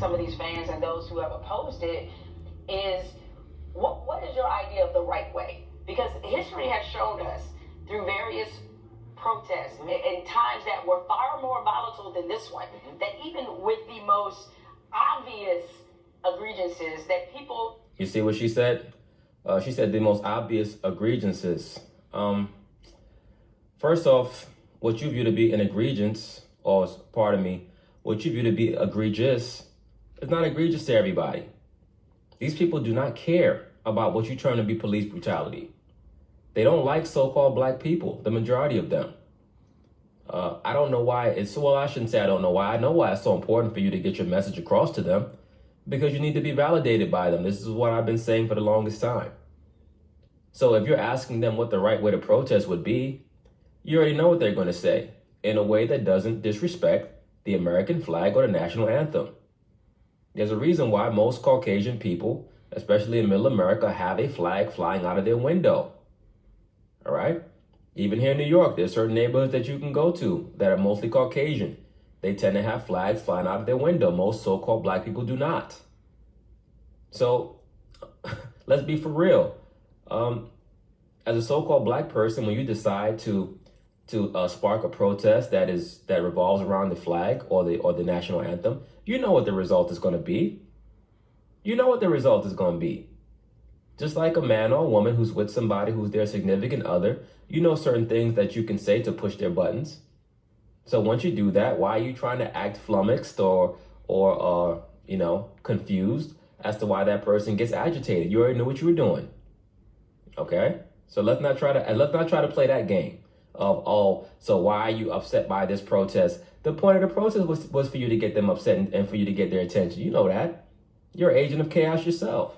some of these fans and those who have opposed it is, what is your idea of the right way? Because history has shown us through various protests in times that were far more volatile than this one, that even with the most obvious egregiouses that people... You see what she said? She said the most obvious egregiouses. First off, what you view to be an egregious, or pardon me, what you view to be egregious is not egregious to everybody. These people do not care about what you term to be police brutality. They don't like so-called black people, the majority of them. I don't know why it's, well, I shouldn't say I don't know why. I know why it's so important for you to get your message across to them, because you need to be validated by them. This is what I've been saying for the longest time. So if you're asking them what the right way to protest would be, you already know what they're going to say, in a way that doesn't disrespect the American flag or the national anthem. There's a reason why most Caucasian people, especially in middle America, have a flag flying out of their window. All right? Even here in New York, there's certain neighborhoods that you can go to that are mostly Caucasian. They tend to have flags flying out of their window. Most so-called black people do not. So let's be for real. As a so-called black person, when you decide to spark a protest that revolves around the flag or the national anthem, you know what the result is going to be. You know what the result is going to be. Just like a man or a woman who's with somebody who's their significant other, you know certain things that you can say to push their buttons. So once you do that, why are you trying to act flummoxed or confused as to why that person gets agitated? You already knew what you were doing. Okay? So let's not try to play that game of, oh, so why are you upset by this protest? The point of the protest was for you to get them upset and for you to get their attention. You know that. You're an agent of chaos yourself.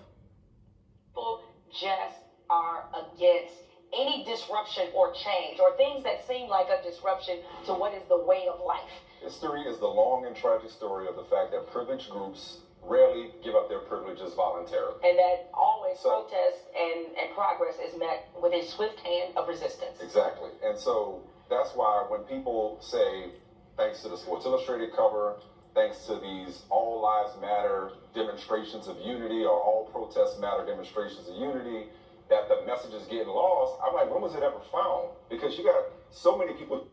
People just are against any disruption or change or things that seem like a disruption to what is the way of life. History is the long and tragic story of the fact that privileged groups rarely give up their privileges voluntarily. And that always protest and progress is met with a swift hand of resistance. Exactly. And so that's why when people say, thanks to the Sports Illustrated cover, thanks to these All Lives Matter demonstrations of unity or All Protests Matter demonstrations of unity, that the message is getting lost, I'm like, when was it ever found? Because you got so many people.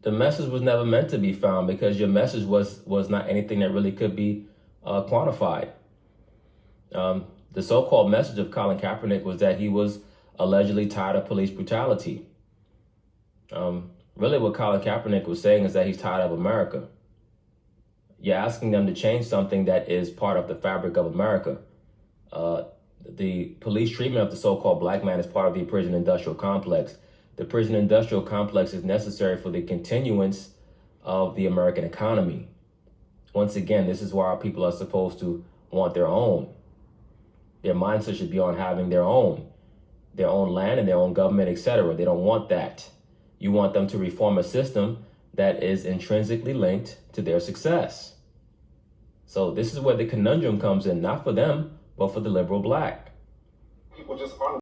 The message was never meant to be found, because your message was not anything that really could be quantified. The so-called message of Colin Kaepernick was that he was allegedly tired of police brutality. Really what Colin Kaepernick was saying is that he's tired of America. You're asking them to change something that is part of the fabric of America. The police treatment of the so-called black man is part of the prison industrial complex. The prison industrial complex is necessary for the continuance of the American economy. Once again, this is why our people are supposed to want their own. Their mindset should be on having their own land and their own government, etc. They don't want that. You want them to reform a system that is intrinsically linked to their success. So this is where the conundrum comes in, not for them, but for the liberal black. People just